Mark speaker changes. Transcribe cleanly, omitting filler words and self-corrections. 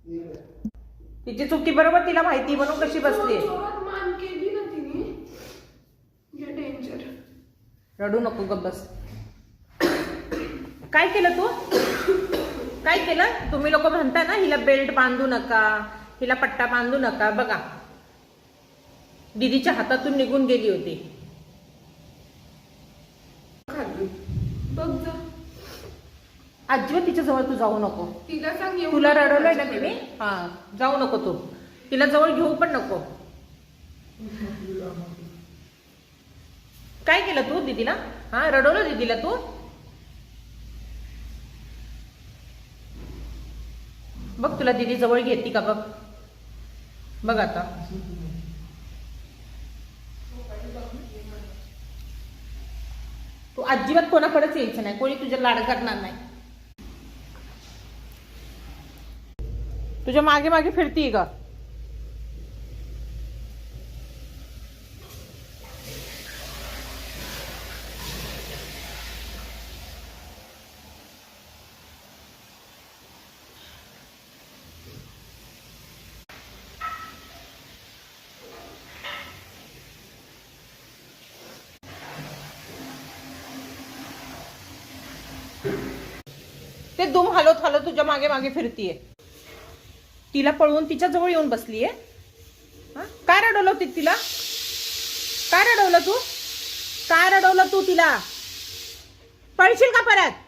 Speaker 1: तिची चुकी बरोबर तिला माहिती म्हणून कशी बसली.
Speaker 2: मान केली ना तिने. डेंजर.
Speaker 1: रडू नको गप्प बस. काय केलं तू? काय केलं? तुम्ही लोक म्हणता ना हिला बेल्ट बांधू नका, हिला पट्टा बांधू नका. बघा दीदीच्या हातातून निघून गेली होती.
Speaker 2: बघ जा.
Speaker 1: अजिबात तिच्या जवळ तू जाऊ नको.
Speaker 2: तिला सांग
Speaker 1: तुला रडवलंय ना तिने. हा जाऊ नको तू. तिला जवळ घेऊ पण नको. काय केलं तू दीदीला? हा रडवलं दीदीला तू? बघ तुला दीदी जवळ घेती का बघ. बघ आता. तू अजिबात कोणाकडेच यायचं नाही. कोणी तुझ्या लाड करणार नाही. तुझ्या मागे मागे फिरतीये का? ते दुम हलत हलत तुझ्या मागे मागे फिरतीये. तिला पळवून तिच्या जवळ येऊन बसलीये. काय रडवलं तिला? काय रडवलं तू? काय रडवलं तू तिला? पळशील का परत?